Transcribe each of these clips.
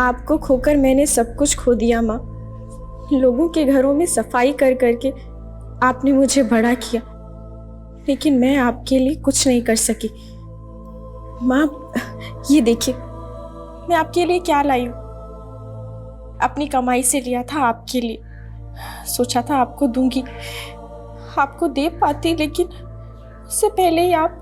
आपको खोकर मैंने सब कुछ खो दिया माँ। लोगों के घरों में सफाई कर करके आपने मुझे बड़ा किया, लेकिन मैं आपके लिए कुछ नहीं कर सकी। माँ, ये देखिए मैं आपके लिए क्या लाई हूँ। अपनी कमाई से लिया था आपके लिए, सोचा था आपको दूंगी, आपको दे पाती, लेकिन उससे पहले ही आप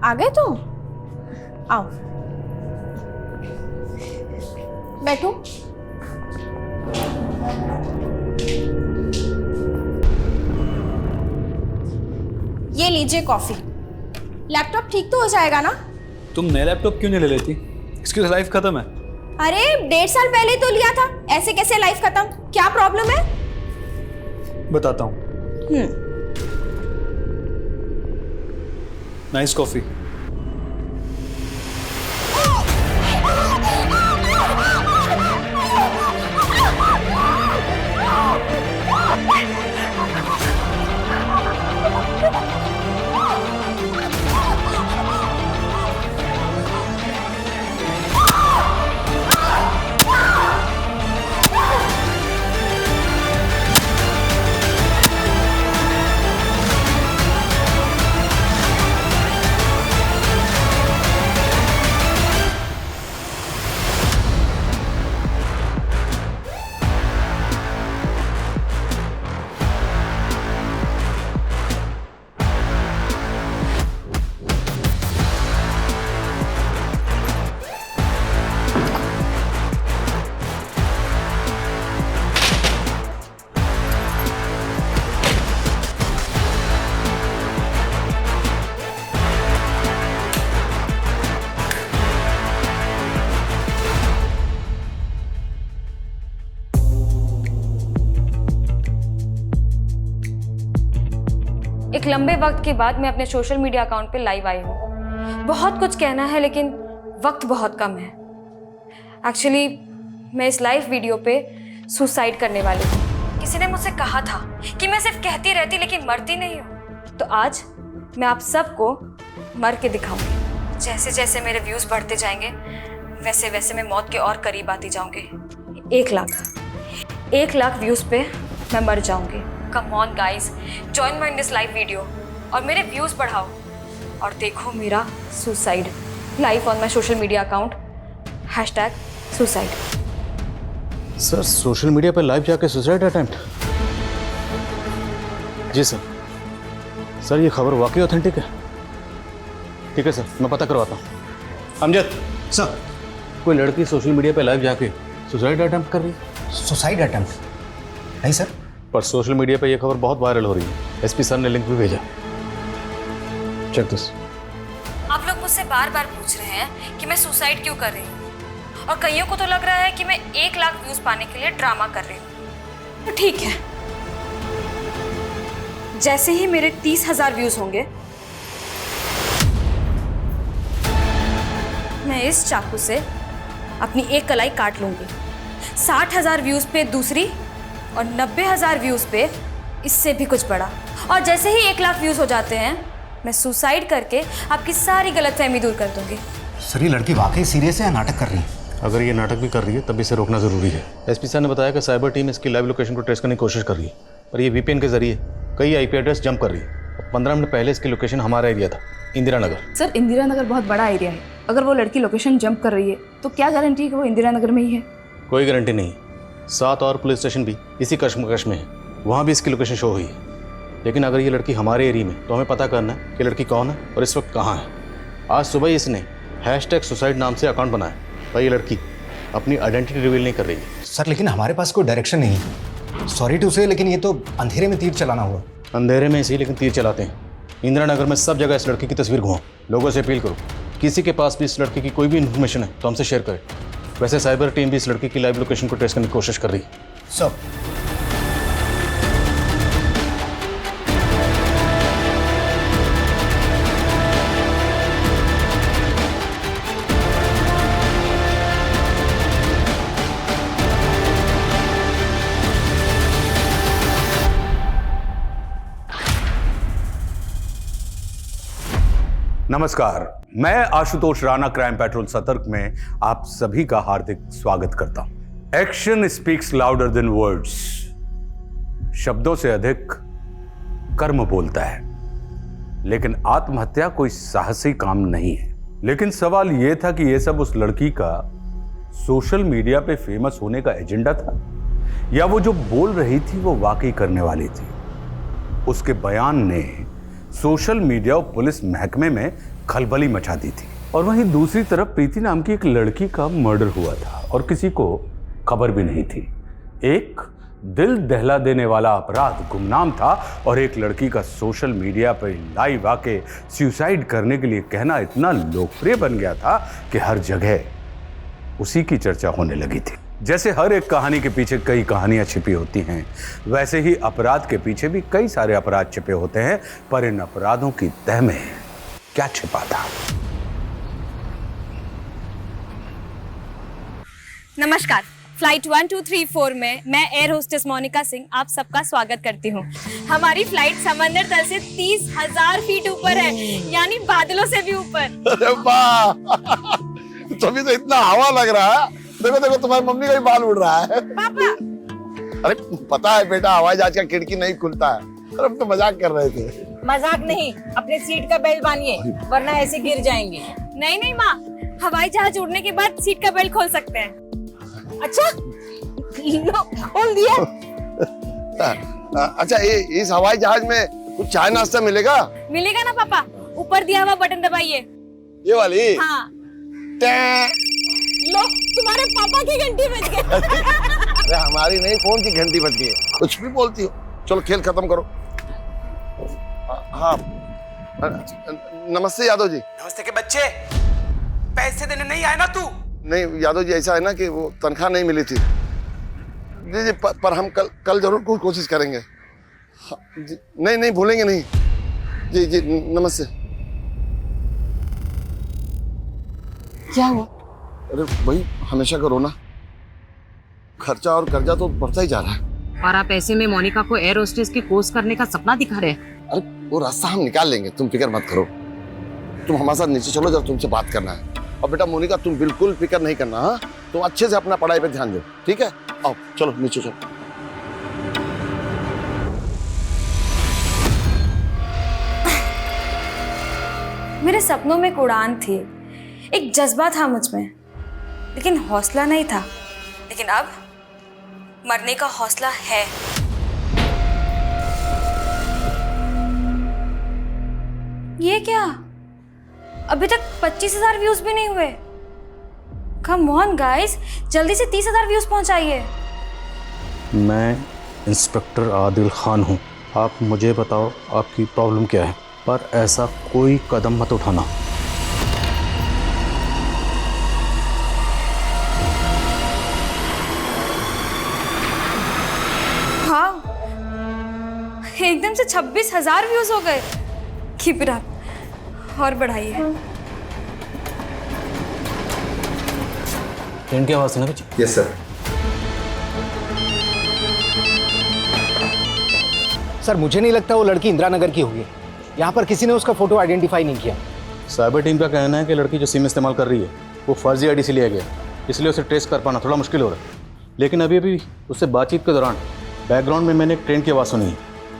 आ गए तुम? आओ बैठो। ये लीजिए कॉफी। लैपटॉप ठीक तो हो जाएगा ना? तुम नया लैपटॉप क्यों नहीं ले लेती? इसकी लाइफ खत्म है। अरे 1.5 साल पहले तो लिया था, ऐसे कैसे लाइफ खत्म? क्या प्रॉब्लम है? बताता हूँ। Nice coffee. एक लंबे वक्त के बाद मैं अपने सोशल मीडिया अकाउंट पे लाइव आई हूँ। बहुत कुछ कहना है लेकिन वक्त बहुत कम है। एक्चुअली मैं इस लाइव वीडियो पे सुसाइड करने वाली हूँ। किसी ने मुझसे कहा था कि मैं सिर्फ कहती रहती लेकिन मरती नहीं हूँ। तो आज मैं आप सबको मर के दिखाऊंगी। जैसे जैसे मेरे व्यूज़ बढ़ते जाएंगे वैसे वैसे मैं मौत के और करीब आती जाऊंगी। 1 लाख व्यूज़ पे मैं मर जाऊंगी। Come on guys, join my in this live video और मेरे व्यूज़ बढ़ाओ और देखो मेरा suicide live on my social media account #suicide. Sir social media पर लाइव जाके सुसाइड अटेम्प्ट? जी सर। सर ये खबर वाकई ऑथेंटिक है? ठीक है सर, मैं पता करवाता हूँ। अमजद सर, कोई लड़की सोशल मीडिया पे लाइव जाके सुसाइड अटेम्प्ट कर रही है? Suicide attempt? नहीं सर। पर सोशल मीडिया पे ये खबर बहुत वायरल हो रही है। एसपी सर ने लिंक भी भेजा। Check this. आप लोग मुझसे बार बार पूछ रहे हैं कि मैं सुसाइड क्यों कर रही हूँ और कईयों को तो लग रहा है कि मैं 1 लाख व्यूज़ पाने के लिए ड्रामा कर रही हूँ। तो ठीक है, जैसे ही मेरे 30,000 व्यूज़ होंगे मैं इस चाकू से अपनी एक कलाई काट लूँगी। 60,000 व्यूज़ पे दूसरी और 90,000 व्यूज़ पे इससे भी कुछ बड़ा। और जैसे ही 1 लाख व्यूज़ हो जाते हैं मैं सुसाइड करके आपकी सारी गलतफहमी दूर कर दूंगी। सर ये लड़की वाकई सीरियस है या नाटक कर रही है? अगर ये नाटक भी कर रही है तब इसे रोकना जरूरी है। एसपी सर ने बताया कि साइबर टीम इसकी लाइव लोकेशन को ट्रेस करने की कोशिश कर रही है, पर ये वीपीएन के जरिए कई आईपी एड्रेस जंप कर रही है। 15 मिनट पहले इसकी लोकेशन हमारा एरिया था, इंदिरा नगर। सर इंदिरा नगर बहुत बड़ा एरिया है। अगर वो लड़की लोकेशन जंप कर रही है तो क्या गारंटी है कि वो इंदिरा नगर में ही है? कोई गारंटी नहीं। 7 और पुलिस स्टेशन भी इसी कश्मकश में है, वहाँ भी इसकी लोकेशन शो हुई है। लेकिन अगर ये लड़की हमारे एरिया में, तो हमें पता करना है कि लड़की कौन है और इस वक्त कहाँ है। आज सुबह ही इसने #सुसाइड नाम से अकाउंट बनाया, पर ये लड़की अपनी आइडेंटिटी रिवील नहीं कर रही है। सर लेकिन हमारे पास कोई डायरेक्शन नहीं है। सॉरी टू से, लेकिन ये तो अंधेरे में तीर चलाना हुआ। अंधेरे में इसी लेकिन तीर चलाते हैं। इंदिरा नगर में सब जगह इस लड़की की तस्वीर घुमाओ। लोगों से अपील करो, किसी के पास भी इस लड़की की कोई भी इन्फॉर्मेशन है तो हमसे शेयर करें। वैसे साइबर टीम भी इस लड़की की लाइव लोकेशन को ट्रेस करने की कोशिश कर रही है। सर नमस्कार, मैं आशुतोष राणा क्राइम पेट्रोल सतर्क में आप सभी का हार्दिक स्वागत करता हूं। Action speaks louder than words. शब्दों से अधिक कर्म बोलता है, लेकिन आत्महत्या कोई साहसी काम नहीं है। लेकिन सवाल यह था कि यह सब उस लड़की का सोशल मीडिया पे फेमस होने का एजेंडा था, या वो जो बोल रही थी वो वाकई करने वाली थी। उसके बयान ने सोशल मीडिया और पुलिस महकमे में खलबली मचा दी थी। और वहीं दूसरी तरफ प्रीति नाम की एक लड़की का मर्डर हुआ था और किसी को खबर भी नहीं थी। एक दिल दहला देने वाला अपराध गुमनाम था और एक लड़की का सोशल मीडिया पर लाइव आके सुसाइड करने के लिए कहना इतना लोकप्रिय बन गया था कि हर जगह उसी की चर्चा होने लगी थी। जैसे हर एक कहानी के पीछे कई कहानियां छिपी होती हैं, वैसे ही अपराध के पीछे भी कई सारे अपराध छिपे होते हैं। पर इन अपराधों की तह में क्या छिपा था? नमस्कार, फ्लाइट 1234 में मैं एयर होस्टेस मोनिका सिंह आप सबका स्वागत करती हूँ। हमारी फ्लाइट समंदर तल से 30,000 फीट ऊपर है, यानी बादलों से भी ऊपर। अरे वाह, तभी तो इतना हवा लग रहा है। देखो देखो, तुम्हारी मम्मी का भी बाल उड़ रहा है। पापा, अरे पता है बेटा, हवाई जहाज का खिड़की नहीं खुलता है। अरे हम तो मजाक कर रहे थे। मजाक नहीं, अपने सीट का बेल्ट बांधिए वरना ऐसे गिर जाएंगे। नहीं नहीं माँ, हवाई जहाज उड़ने के बाद सीट का बेल्ट खोल सकते हैं। अच्छा, लो खोल दिया। अच्छा, इस हवाई जहाज में कुछ चाय नाश्ता मिलेगा? मिलेगा ना पापा, ऊपर दिया हुआ बटन दबाइए। ये वाली? हाँ। लो, तुम्हारे पापा की घंटी बज गई। अरे हमारी नहीं, फोन की घंटी बज गई। कुछ भी बोलती हो। चलो खेल खत्म करो। हाँ, नमस्ते यादव जी। नमस्ते के बच्चे, पैसे देने नहीं आए ना तू? नहीं यादव जी, ऐसा है ना कि वो तनख्वाह नहीं मिली थी। जी जी, पर हम कल जरूर कोशिश करेंगे। हाँ, जी, नहीं भूलेंगे नहीं। जी जी, नमस्ते। क्या हुआ? अरे वही हमेशा का रोना, खर्चा और कर्जा तो बढ़ता ही जा रहा है। और आप ऐसे में मोनिका को एयर होस्टेस की कोर्स करने का सपना दिखा रहे हैं। अरे वो रास्ता हम निकाल लेंगे, तुम फिक्र मत करो। तुम हमारे साथ नीचे चलो, जब तुमसे बात करना है। और बेटा मोनिका, तुम बिल्कुल फिक्र नहीं करना। हाँ, तुम अच्छे से अपना पढ़ाई पे ध्यान दो, ठीक है? आओ चलो नीचे चलो। मेरे सपनों में एक उड़ान थी, एक जज्बा था मुझ में, लेकिन हौसला नहीं था। लेकिन अब मरने का हौसला है। ये क्या, अभी तक 25,000 व्यूज भी नहीं हुए। कम ऑन गाइस, जल्दी से 30,000 व्यूज पहुंचाइए। मैं इंस्पेक्टर आदिल खान हूँ। आप मुझे बताओ आपकी प्रॉब्लम क्या है, पर ऐसा कोई कदम मत उठाना। हाँ, एकदम से 26,000 व्यूज हो गए। कीप इट अप, और बढ़ाइए। ट्रेन की आवाज़ है ना कुछ? Yes sir. सर मुझे नहीं लगता वो लड़की इंदिरा नगर की होगी। यहाँ पर किसी ने उसका फोटो आइडेंटिफाई नहीं किया। साइबर टीम का कहना है कि लड़की जो सिम इस्तेमाल कर रही है वो फर्जी आईडी से लिया गया, इसलिए उसे ट्रेस कर पाना थोड़ा मुश्किल हो रहा है। लेकिन अभी उससे बातचीत के दौरान बैकग्राउंड में मैंने एक ट्रेन की आवाज़ सुनी है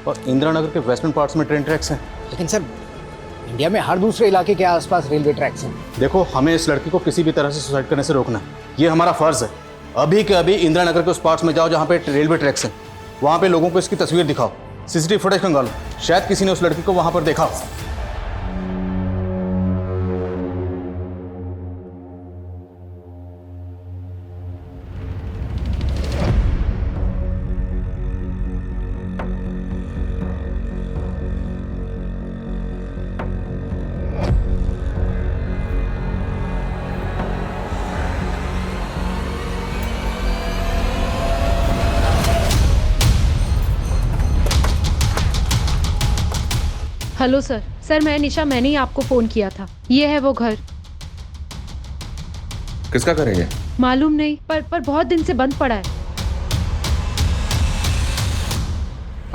और इंदिरा नगर के वेस्टर्न पार्ट्स में ट्रेन ट्रैक्स हैं। लेकिन सर, इंडिया में हर दूसरे इलाके के आसपास रेलवे ट्रैक्स हैं। देखो, हमें इस लड़की को किसी भी तरह से सुसाइड करने से रोकना है, ये हमारा फर्ज है। अभी के अभी इंदिरा नगर के उस पार्ट्स में जाओ जहाँ पे रेलवे ट्रैक्स हैं, वहाँ पे लोगों को इसकी तस्वीर दिखाओ, सीसीटीवी फुटेज खंगालो, शायद किसी ने उस लड़की को वहाँ पर देखा। हेलो सर, मैं निशा, मैंने ही आपको फोन किया था। ये है वो घर। किसका करेंगे? मालूम नहीं, पर बहुत दिन से बंद पड़ा है।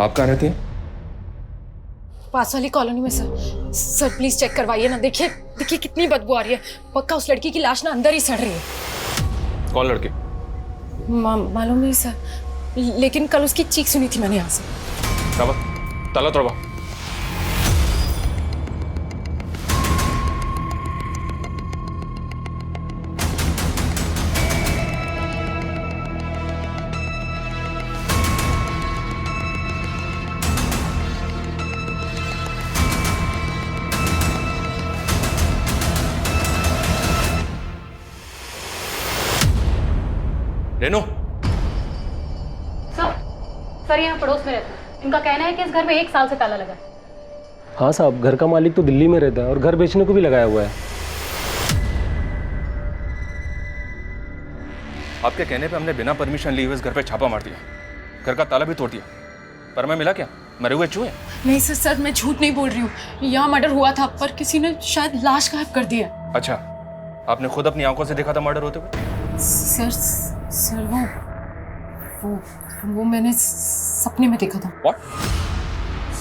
आप कहाँ रहती हैं? पास वाली कॉलोनी में सर। सर प्लीज चेक करवाइए ना, देखिए देखिए कितनी बदबू आ रही है। पक्का उस लड़की की लाश ना अंदर ही सड़ रही है। कौन लड़के? मालूम नहीं सर, लेकिन कल उसकी चीख सुनी थी मैंने यहाँ से। ताला तोड़वा। रेनू, सर यहाँ पड़ोस में रहता है, इनका कहना है कि इस घर में 1 साल से ताला लगा है। हाँ साहब, घर का मालिक तो दिल्ली में रहता है और घर बेचने को भी लगाया हुआ है। आपके कहने पे हमने बिना परमिशन लिए हुए इस घर पे छापा मार दिया, घर का ताला भी तोड़ दिया, पर मैं मिला क्या? मरे हुए चूहे? नहीं सर, सर मैं झूठ नहीं बोल रही हूँ, यहाँ मर्डर हुआ था पर किसी ने शायद लाश गायब कर दिया। अच्छा, आपने खुद अपनी आंखों से देखा था मर्डर होते हुए? सर वो मैंने सपने में देखा था। What?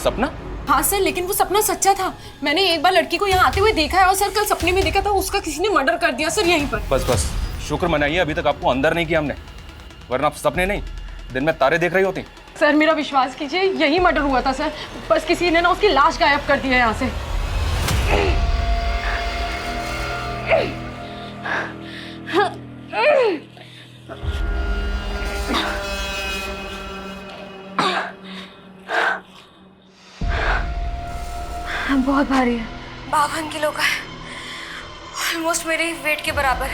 सपना? हाँ सर, लेकिन वो सपना सच्चा था। मैंने एक बार लड़की को यहाँ आते हुए देखा है और सर कल सपने में देखा था उसका किसी ने मर्डर कर दिया सर यहीं पर। बस शुक्र मनाइए अभी तक आपको अंदर नहीं किया हमने, वरना आप सपने नहीं दिन में तारे देख रही होती। सर मेरा विश्वास कीजिए, यही मर्डर हुआ था सर, बस किसी ने ना उसकी लाश गायब कर दिया यहाँ से। बहुत भारी है, 52 किलो का है, ऑलमोस्ट मेरे वेट के बराबर।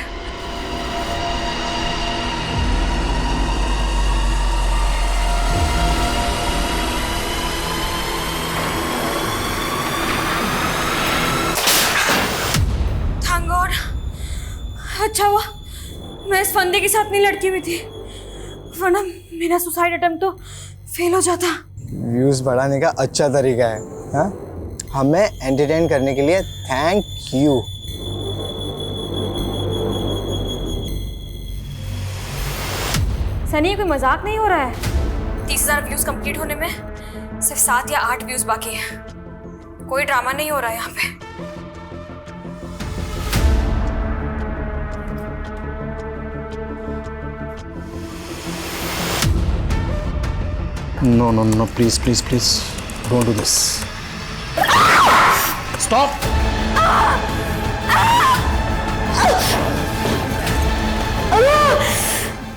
थैंक गॉड, अच्छा हुआ मैं इस फंदे के साथ नहीं लड़की हुई थी, वरना मेरा सुसाइड अटेम्प्ट तो फेल हो जाता। व्यूज बढ़ाने का अच्छा तरीका है, हाँ? हमें एंटरटेन करने के लिए थैंक यू। सनी, कोई मजाक नहीं हो रहा है। 30,000 व्यूज कंप्लीट होने में सिर्फ 7 या 8 व्यूज बाकी हैं। कोई ड्रामा नहीं हो रहा है यहाँ पे। No, please, don't do this. Stop!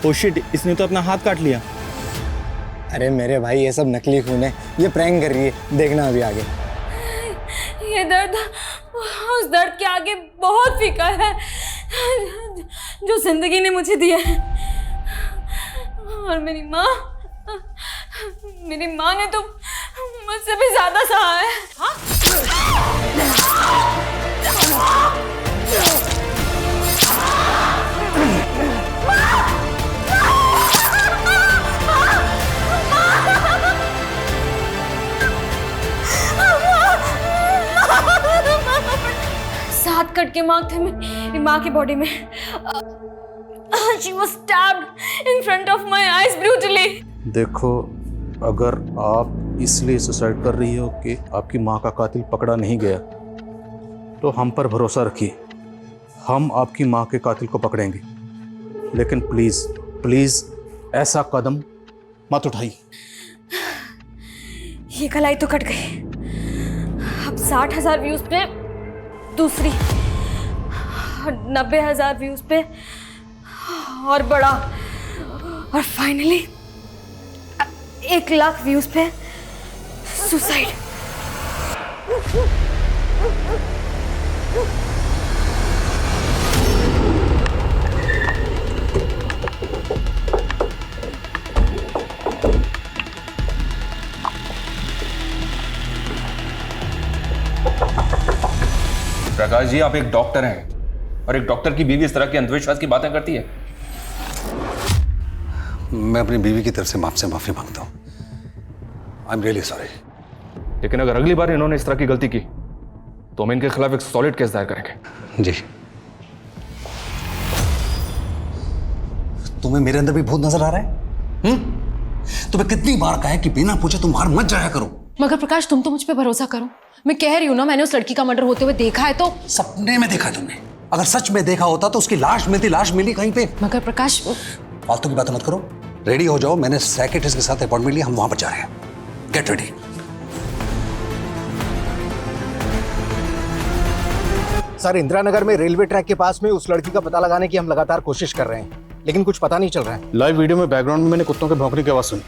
Oh shit, इसने तो अपना हाथ काट लिया। अरे मेरे भाई, ये सब नकली खून है, ये प्रैंक कर रही है, देखना अभी आगे। ये दर्द उस दर्द के आगे बहुत फीका है जो जिंदगी ने मुझे दिया है। और मेरी माँ ने तो मुझसे भी ज्यादा सहा है। सात कट के मार्क थे मेरी माँ की बॉडी में। She was stabbed in front of my eyes brutally. देखो, अगर आप इसलिए सुसाइड कर रही हो कि आपकी माँ का कातिल पकड़ा नहीं गया, तो हम पर भरोसा रखिए, हम आपकी माँ के कातिल को पकड़ेंगे। लेकिन प्लीज ऐसा कदम मत उठाइए। ये कलाई तो कट गई। अब 60,000 व्यूज पे दूसरी, 90,000 व्यूज पे और बड़ा, और फाइनली 1 लाख व्यूज पे सुसाइड। प्रकाश जी, आप एक डॉक्टर हैं और एक डॉक्टर की बीवी इस तरह की अंधविश्वास की बातें करती है। मैं अपनी बीवी की तरफ से आपसे माफी मांगता हूं। I am really sorry. लेकिन अगर अगली बार इन्होंने इस तरह की गलती की तो हम इनके खिलाफ एक सॉलिड केस दायर करेंगे। जी। तुम्हें मेरे अंदर भी भूत नजर आ रहा है? तुम्हें कितनी बार कहा है कि बिना पूछे तुम बाहर मत जाया करो। मगर प्रकाश तुम तो मुझ पे भरोसा करो, मैं कह रही हूँ ना, मैंने उस लड़की का मर्डर होते हुए देखा है। तो सपने में देखा तुमने? अगर सच में देखा होता तो उसकी लाश मिली कहीं पे। मगर प्रकाश फालतू की बातें मत करो, रेडी हो जाओ, मैंने साइकियाट्रिस्ट के साथ अपॉइंटमेंट लिया, हम वहां पर जा रहे हैं। Get ready. Sir, Indira Nagar में रेलवे ट्रैक के पास में उस लड़की का पता लगाने की हम लगातार कोशिश कर रहे हैं, लेकिन कुछ पता नहीं चल रहा है। लाइव वीडियो में बैकग्राउंड में मैंने कुत्तों के भौंकने की आवाज़ सुनी,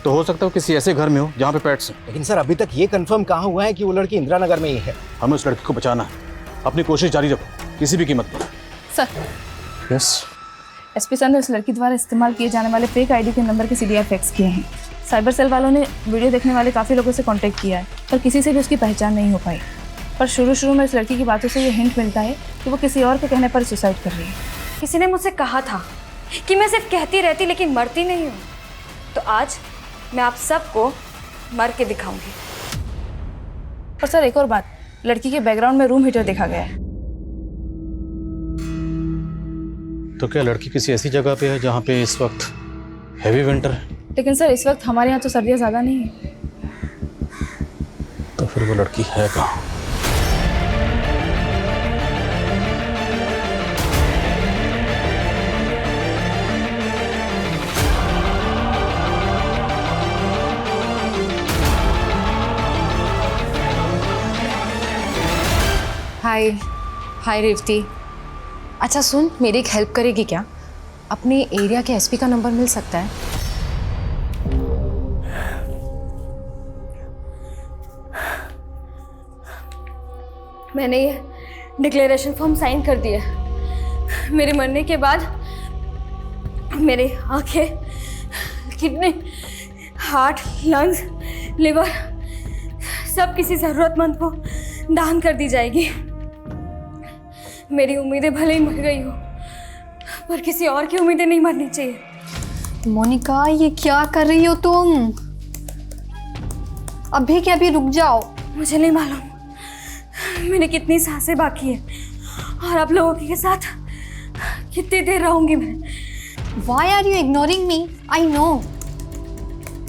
तो हो सकता है किसी ऐसे घर में हो जहाँ पे पेट्स हैं। लेकिन सर, अभी तक ये कंफर्म कहाँ हुआ है कि वो लड़की इंदिरा नगर में ही है। हमें उस लड़की को बचाना है, अपनी कोशिश जारी रखो किसी भी कीमत पर। Sir, yes. एसपी सर ने उस लड़की द्वारा इस्तेमाल किए जाने वाले फेक आईडी के नंबर के सीडीआर फैक्स किए हैं। साइबर सेल वालों ने वीडियो देखने वाले काफ़ी लोगों से कांटेक्ट किया है, पर किसी से भी उसकी पहचान नहीं हो पाई। पर शुरू में इस लड़की की बातों से ये हिंट मिलता है कि वो किसी और के कहने पर सुसाइड कर रही है। किसी ने मुझसे कहा था कि मैं सिर्फ कहती रहती लेकिन मरती नहीं हूँ, तो आज मैं आप सबको मर के दिखाऊंगी। और सर, एक और बात, लड़की के बैकग्राउंड में रूम हीटर देखा गया है। तो क्या लड़की किसी ऐसी जगह पे है जहाँ पे इस वक्त हैवी विंटर है? लेकिन सर, इस वक्त हमारे यहाँ तो सर्दियाँ ज़्यादा नहीं है। तो फिर वो लड़की है कहाँ? हाय रेवती। अच्छा सुन, मेरी एक हेल्प करेगी क्या? अपने एरिया के एसपी का नंबर मिल सकता है? मैंने ये डिक्लेरेशन फॉर्म साइन कर दिया। मेरे मरने के बाद मेरे आंखें, किडनी, हार्ट, लंग्स, लिवर सब किसी ज़रूरतमंद को दान कर दी जाएगी। मेरी उम्मीदें भले ही मर गई हो, पर किसी और की उम्मीदें नहीं मरनी चाहिए। मोनिका, ये क्या कर रही हो तुम? अभी के अभी रुक जाओ। मुझे नहीं मालूम मैंने कितनी सांसें बाकी है और आप लोगों के साथ कितनी देर रहूंगी मैं। Why are you ignoring me? I know.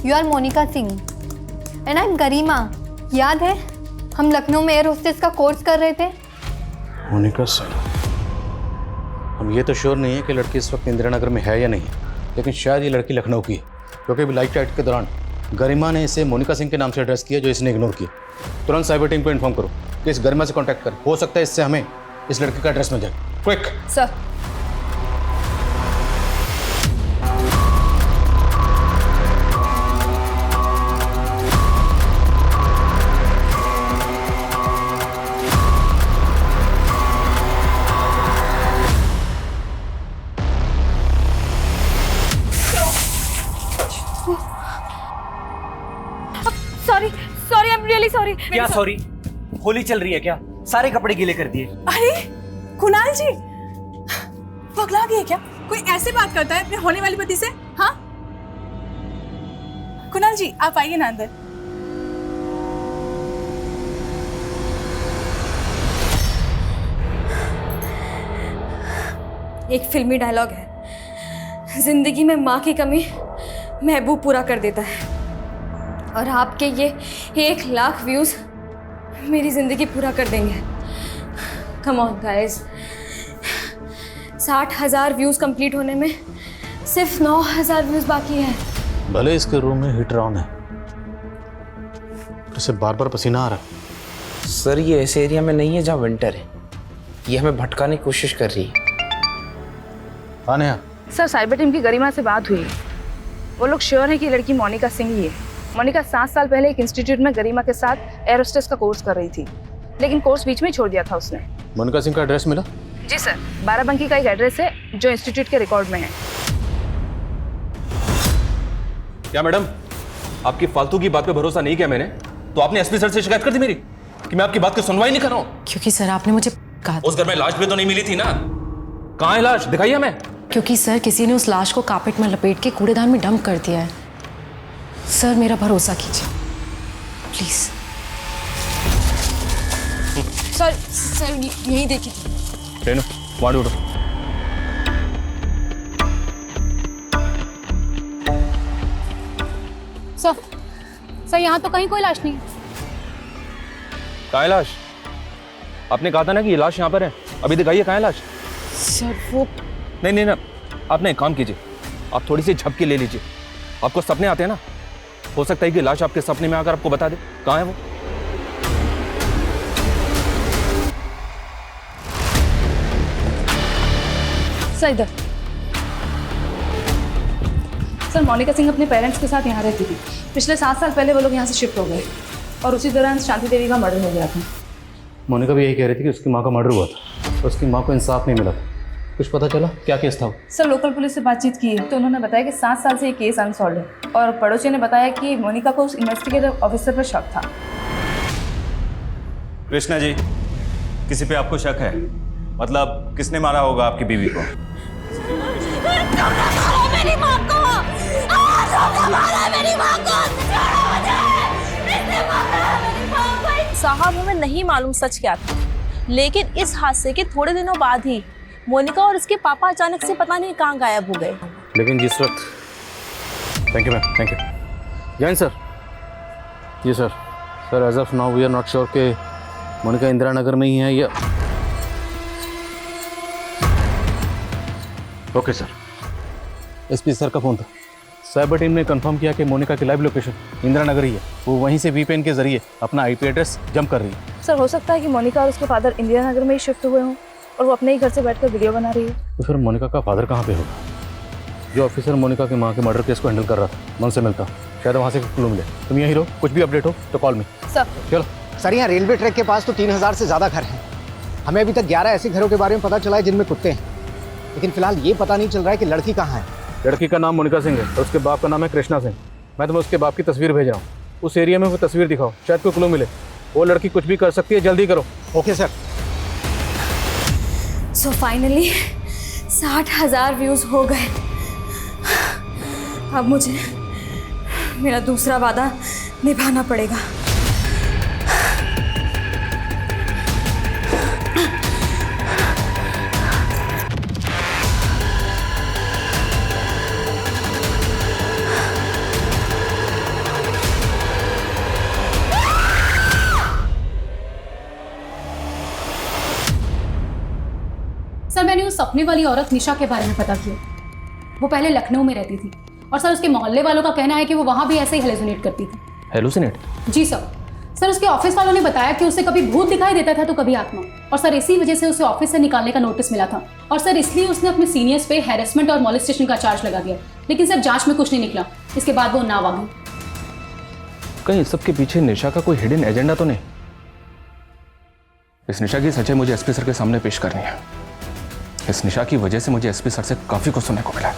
You are Monica Singh and I'm गरिमा। याद है हम लखनऊ में एयर होस्टेस का कोर्स कर रहे थे? मोनिका सिंह। हम ये तो श्योर नहीं है कि लड़की इस वक्त इंदिरा नगर में है या नहीं, लेकिन शायद ये लड़की लखनऊ की है, क्योंकि अभी लाइव चैट के दौरान गरिमा ने इसे मोनिका सिंह के नाम से एड्रेस किया, जो इसने इग्नोर किया। तुरंत साइबर टीम को इन्फॉर्म करो कि इस गरिमा से कांटेक्ट कर, हो सकता है इससे हमें इस लड़की का एड्रेस मिल जाए। Quick sir. Sorry, I am really sorry. क्या सॉरी? होली चल रही है क्या? सारे कपड़े गीले कर दिए। अरे कुणाल जी, पगला गए क्या? कोई ऐसे बात करता है अपने होने वाली पति से? हाँ कुणाल जी, आप आइए ना अंदर। एक फिल्मी डायलॉग है, जिंदगी में माँ की कमी महबूब पूरा कर देता है, और आपके ये 1 लाख व्यूज मेरी जिंदगी पूरा कर देंगे। Come on guys, 60,000 views complete होने में सिर्फ 9,000 व्यूज बाकी है। भले इसके रूम में हीटर ऑन है, इसे बार बार पसीना आ रहा है। सर, ये ऐसे एरिया में नहीं है जहाँ विंटर है, ये हमें भटकाने की कोशिश कर रही है। हाँ नेहा। सर, साइबर टीम की गरिमा से बात हुई, वो लोग श्योर है कि लड़की मोनिका सिंह ही है। मोनिका 7 साल पहले एक इंस्टीट्यूट में गरिमा के साथ एयर होस्टेस का कोर्स कर रही थी, लेकिन कोर्स बीच में ही छोड़ दिया था उसने। मोनिका सिंह का एड्रेस मिला? जी सर, बाराबंकी का एक एड्रेस है जो इंस्टीट्यूट के रिकॉर्ड में है। क्या मैडम, आपकी फालतू की बात पे भरोसा नहीं किया मैंने, तो आपने एसपी सर से शिकायत कर दी मेरी कि मैं आपकी बात की सुनवाई नहीं कर रहा हूँ? क्योंकि सर आपने मुझे कहा, उस घर में लाश भी तो नहीं मिली थी ना। कहाँ है लाश? दिखाइए हमें। क्योंकि सर किसी ने उस लाश को कारपेट में लपेट के कूड़ेदान में डंप कर दिया है। सर मेरा भरोसा कीजिए प्लीज। सर यही देखिए। रेनू, वहाँ उठो। सर यहाँ तो कहीं कोई लाश नहीं है। कहाँ है लाश? आपने कहा था ना कि ये लाश यहाँ पर है, अभी दिखाइए कहाँ है लाश। सर वो नहीं, आप ना एक काम कीजिए, आप थोड़ी सी झपकी ले लीजिए। आपको सपने आते हैं ना, हो सकता है कि लाश आपके सपने में आकर आपको बता दे कहाँ है वो। सर इधर। सर मोनिका सिंह अपने पेरेंट्स के साथ यहाँ रहती थी। पिछले 7 साल पहले वो लोग यहाँ से शिफ्ट हो गए और उसी दौरान शांति देवी का मर्डर हो गया था। मोनिका भी यही कह रही थी कि उसकी माँ का मर्डर हुआ था, उसकी माँ को इंसाफ नहीं मिला था। कुछ पता चला क्या केस था? सर लोकल पुलिस से बातचीत की तो उन्होंने बताया कि 7 साल से ये केस अनसॉल्व है और पड़ोसी ने बताया कि मोनिका को उस इन्वेस्टिगेटिव ऑफिसर पर शक था। कृष्णा जी, किसी पे आपको शक है? मतलब किसने मारा होगा आपकी बीवी को? मेरी माँ को! मेरी माँ को! साहब हमें नहीं मालूम सच क्या था, लेकिन इस हादसे के थोड़े दिनों बाद ही मोनिका और उसके पापा अचानक से पता नहीं कहाँ गायब हो गए। लेकिन जिस वक्त thank you ma'am, thank you Jain sir. जी sir. Sir as of now we are not sure कि मोनिका इंदिरा नगर में ही है या। Okay sir. एसपी सर का फोन था। साइबर टीम ने कंफर्म किया कि मोनिका की लाइव लोकेशन इंदिरा नगर ही है। वो वहीं से वीपीएन के जरिए अपना आईपी एड्रेस जंप कर रही है। सर हो सकता है कि मोनिका और उसके फादर इंदिरा नगर में ही शिफ्ट हुए हों और वो अपने ही घर से बैठकर वीडियो बना रही है। तो फिर मोनिका का फादर कहाँ पे होगा? जो ऑफिसर मोनिका की माँ के मर्डर केस को हैंडल कर रहा था, मैं उनसे मिलता हूँ, शायद वहाँ से क्लू मिले। तुम यहीं रहो, कुछ भी अपडेट हो तो कॉल मी। सर चलो। सर यहाँ रेलवे ट्रैक के पास तो 3000 से ज़्यादा घर हैं। हमें अभी तक 11 ऐसे घरों के बारे में पता चला है जिनमें कुत्ते हैं, लेकिन फिलहाल ये पता नहीं चल रहा है कि लड़की कहाँ है। लड़की का नाम मोनिका सिंह है और उसके बाप का नाम है कृष्णा सिंह। मैं तुम्हें उसके बाप की तस्वीर भेज रहा हूँ, उस एरिया में वो तस्वीर दिखाओ, शायद कोई क्लू मिले। वो लड़की कुछ भी कर सकती है, जल्दी करो। Okay sir. So finally 60,000 views हो गए। अब मुझे मेरा दूसरा वादा निभाना पड़ेगा। सर मैंने उस सपने वाली औरत निशा के बारे में पता किया। वो पहले लखनऊ में रहती थी और सर उसके मोहल्ले वालों का कहना है कि वो वहाँ भी ऐसे ही हेलुसिनेट करती थी। हेलुसिनेट? जी सर। सर उसके ऑफिस वालों ने बताया कि उसे कभी भूत दिखाई देता था तो कभी आत्मा, और सर इसी वजह से उसे ऑफिस से निकालने का नोटिस मिला था और सर इसलिए उसने अपने सीनियर्स पे हैरेसमेंट और मॉलेस्टेशन का चार्ज लगा दिया, लेकिन सर जांच में कुछ नहीं निकला। इसके बाद वो नाव आ गई। कहीं इस सबके पीछे निशा का कोई हिडन एजेंडा तो नहीं? इस निशा की सच्चाई मुझे एसपी सर के सामने पेश करनी है। इस निशा की वजह से मुझे एसपी सर से काफी कुछ सुनने को मिला।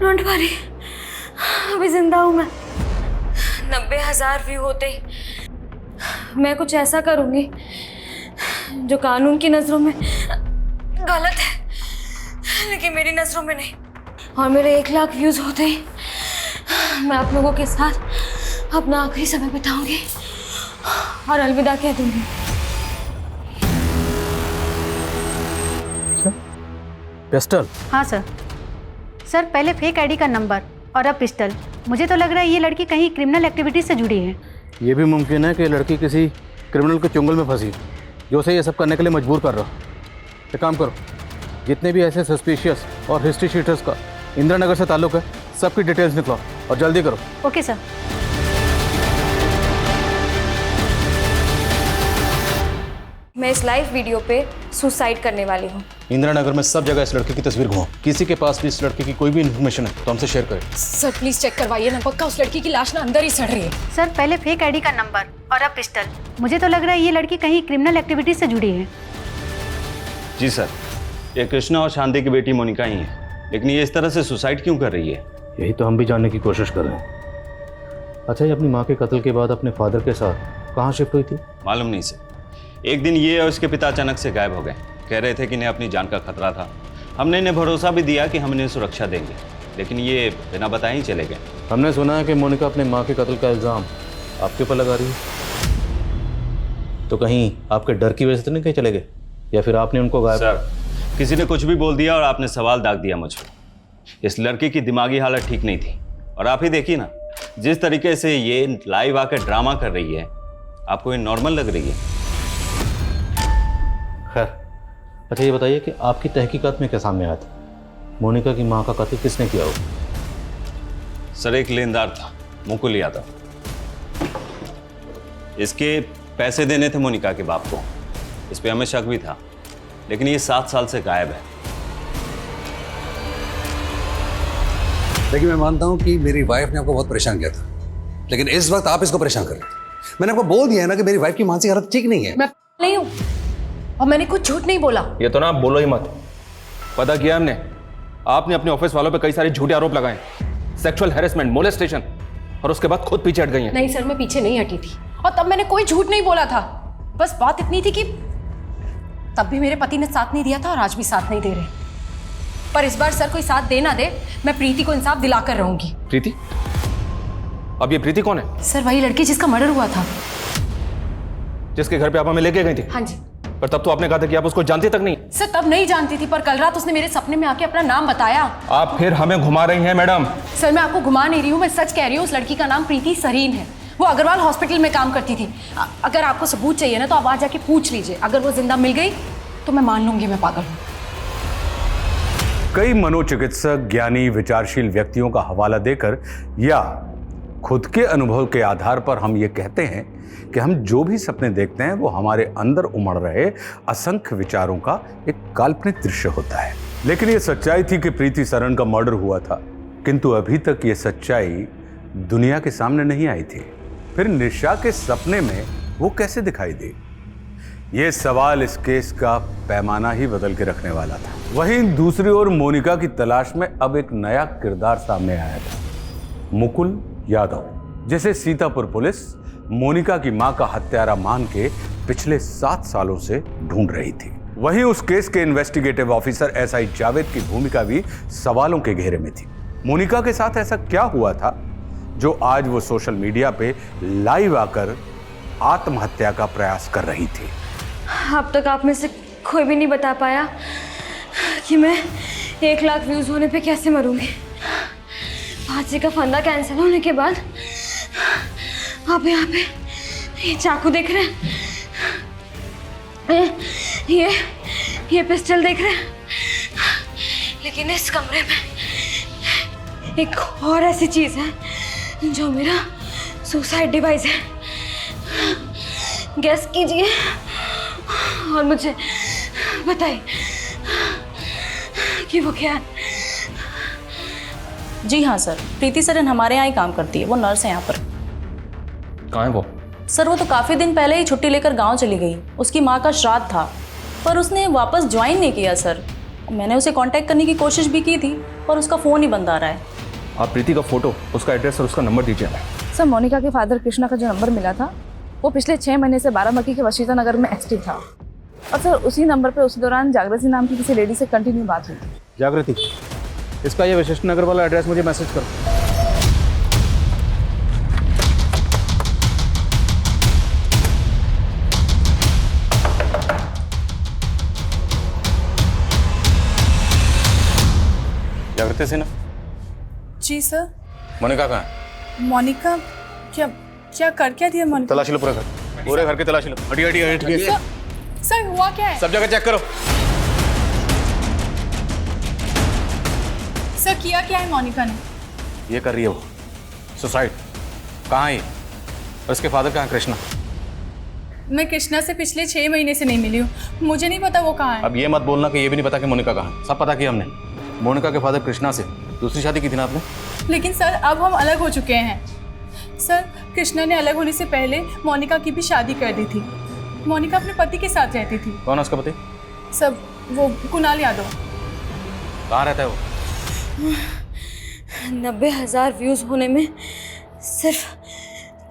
डोंट वरी, अभी जिंदा हूं मैं। 90,000 व्यू होते ही मैं कुछ ऐसा करूंगी जो कानून की नजरों में गलत है, लेकिन मेरी नजरों में नहीं। और मेरे 1 लाख व्यूज होते ही मैं आप लोगों के साथ अपना आखिरी समय बिताऊंगी और अलविदा कह दूंगी। पिस्टल? हाँ सर। सर पहले फेक आईडी का नंबर और अब पिस्टल। मुझे तो लग रहा है ये लड़की कहीं क्रिमिनल एक्टिविटीज से जुड़ी है। ये भी मुमकिन है कि लड़की किसी क्रिमिनल के चुंगल में फंसी जो उसे ये सब करने के लिए मजबूर कर रहा। एक काम करो, जितने भी ऐसे सस्पिशियस और हिस्ट्री शीटर्स का इंदिरा नगर से ताल्लुक है, सबकी डिटेल्स निकलो और जल्दी करो। Okay sir. मैं इस लाइव वीडियो पे सुसाइड करने वाली हूँ। इंदिरा नगर में सब जगह इस लड़की की तस्वीर घुमाओ। किसी के पास भी इस लड़की की कोई भी इन्फॉर्मेशन है तो हमसे शेयर करें। सर प्लीज चेक करवाइए ना, पक्का उस लड़की की लाश ना अंदर ही सड़ रही है। सर पहले फेक आईडी का नंबर और अब पिस्टल। मुझे तो लग रहा है ये लड़की कहीं क्रिमिनल एक्टिविटीज से जुड़ी है। जी सर, ये कृष्णा और शांति की बेटी मोनिका ही है, लेकिन ये इस तरह से सुसाइड क्यों कर रही है? यही तो हम भी जानने की कोशिश कर रहे हैं। अच्छा, ये अपनी माँ के कत्ल के बाद अपने फादर के साथ कहाँ शिफ्ट हुई थी? मालूम नहीं सर। एक दिन ये और उसके पिता अचानक से गायब हो गए। कह रहे थे कि इन्हें अपनी जान का खतरा था। हमने इन्हें भरोसा भी दिया कि हम इन्हें सुरक्षा देंगे, लेकिन ये बिना बताए ही चले गए। हमने सुना है कि मोनिका अपने माँ के कत्ल का इल्ज़ाम आपके ऊपर लगा रही है। तो कहीं आपके डर की वजह से तो नहीं कहीं चले गए, या फिर आपने उनको गायब? सर, किसी ने कुछ भी बोल दिया और आपने सवाल दाग दिया मुझ पर। इस लड़की की दिमागी हालत ठीक नहीं थी, और आप ही देखिए ना जिस तरीके से ये लाइव आकर ड्रामा कर रही है, आपको ये नॉर्मल लग रही है? खैर, अच्छा ये बताइए कि आपकी तहकीकात में क्या सामने आया था? मोनिका की माँ का कत्ल किसने किया हो? सर, एक लेनदार था, मुकुल यादव। इसके पैसे देने थे मोनिका के बाप को, इस पे हमें शक भी था, लेकिन ये 7 साल से गायब है। देखिए, मैं मानता हूं कि मेरी वाइफ ने आपको बहुत परेशान किया था, लेकिन इस वक्त आप इसको परेशान कर रहे हैं। मैंने आपको बोल दिया है ना कि मेरी वाइफ की मानसिक हालत ठीक नहीं है। मैं नहीं हूं और मैंने कुछ झूठ नहीं बोला। ये तो ना आप बोलो ही मत। पता किया हमने, आपने अपने ऑफिस वालों पे कई सारे झूठे आरोप लगाए, सेक्सुअल हैरेसमेंट, मोलेस्टेशन, और उसके बाद खुद पीछे हट गई हैं। नहीं सर, मैं पीछे नहीं हटी थी और तब मैंने कोई झूठ नहीं बोला था। बस बात इतनी थी कि तब भी मेरे पति ने साथ नहीं दिया था और आज भी साथ नहीं दे रहे। पर इस बार सर कोई साथ दे ना दे, मैं प्रीति को इंसाफ दिलाकर रहूंगी। प्रीति? अब ये प्रीति कौन है? सर, वही लड़की जिसका मर्डर हुआ था, जिसके घर पे आप हमें लेके गई थी। हाँ जी। पर तब तो आपने कहा था कि आप उसको जानती तक नहीं। सर, तब नहीं जानती थी, पर कल रात उसने मेरे सपने में आके अपना नाम बताया। आप फिर हमें घुमा रही हैं मैडम। सर, मैं आपको घुमा नहीं रही हूँ, मैं सच कह रही हूँ। उस लड़की का नाम प्रीति सरीन है, वो अग्रवाल हॉस्पिटल में काम करती थी। अगर आपको सबूत चाहिए ना तो आप वहां जाके पूछ लीजिए। अगर वो जिंदा मिल गई तो मैं मान लूंगी मैं पागल हूँ। कई मनोचिकित्सक ज्ञानी विचारशील व्यक्तियों का हवाला देकर या खुद के अनुभव के आधार पर हम ये कहते हैं कि हम जो भी सपने देखते हैं वो हमारे अंदर उमड़ रहे असंख्य विचारों का एक काल्पनिक दृश्य होता है। लेकिन ये सच्चाई थी कि प्रीति सरन का मर्डर हुआ था, किंतु अभी तक ये सच्चाई दुनिया के सामने नहीं आई थी। फिर निशा के सपने में वो कैसे दिखाई दी? ये सवाल इस केस का पैमाना ही बदल के रखने वाला था। वहीं दूसरी ओर मोनिका की तलाश में अब एक नया किरदार सामने आया था, मुकुल यादव, जिसे सीतापुर पुलिस मोनिका की मां का हत्यारा मान के पिछले 7 सालों से ढूंढ रही थी। वहीं उस केस के इन्वेस्टिगेटिव ऑफिसर एसआई जावेद की भूमिका भी सवालों के घेरे में थी। मोनिका के साथ ऐसा क्या हुआ था जो आज वो सोशल मीडिया पे लाइव आकर आत्महत्या का प्रयास कर रही थी? अब तक आप में से कोई भी नहीं बता पाया कि मैं 1 लाख व्यूज होने पे कैसे मरूंगी। फांसी का फंदा कैंसिल होने के बाद आप यहाँ पे ये चाकू देख रहे हैं, ये पिस्टल देख रहे हैं, लेकिन इस कमरे में एक और ऐसी चीज है जो मेरा सुसाइड डिवाइस है। गेस कीजिए और मुझे बताइए कि वो क्या है। जी हाँ सर, प्रीति सरन हमारे यहाँ ही काम करती है, वो नर्स है यहाँ पर। कहाँ है वो? सर, वो तो काफ़ी दिन पहले ही छुट्टी लेकर गांव चली गई। उसकी माँ का श्राद्ध था, पर उसने वापस ज्वाइन नहीं किया सर। मैंने उसे कांटेक्ट करने की कोशिश भी की थी, पर उसका फ़ोन ही बंद आ रहा है। आप प्रीति का फोटो, उसका एड्रेस और उसका नंबर दीजिए। सर, मोनिका के फादर कृष्णा का जो नंबर मिला था वो पिछले 6 महीने से बाराबंकी के वशीता नगर में एक्टिव था, और सर उसी नंबर पे उसी दौरान जागृति नाम की किसी लेडी से कंटिन्यू बात हुई। जागृति, इसका ये वशिष्ठ नगर वाला एड्रेस मुझे मैसेज करो। जागृति सिन्हा। जी सर। मोनिका कहाँ है? मोनिका क्या कर क्या दिया मोनिका? तलाशी लो पूरे घर की तलाशी लो। हटिए। सर हुआ क्या है? सब जगह चेक करो। सर किया क्या है मोनिका ने? ये कर रही है वो सुसाइड। कहाँ है? और इसके फादर कहाँ? कृष्णा। मैं कृष्णा से पिछले 6 महीने से नहीं मिली हूँ, मुझे नहीं पता वो कहाँ है। अब ये मत बोलना कि ये भी नहीं पता कि मोनिका कहाँ है। सब पता किया हमने। मोनिका के फादर कृष्णा से दूसरी शादी की थी ना आपने? लेकिन सर अब हम अलग हो चुके हैं। सर, कृष्णा ने अलग होने से पहले मोनिका की भी शादी कर दी थी। मोनिका अपने पति के साथ रहती थी। कौन है उसका पति? सब वो कुणाल यादव। कहाँ रहता है वो? 90,000 व्यूज होने में सिर्फ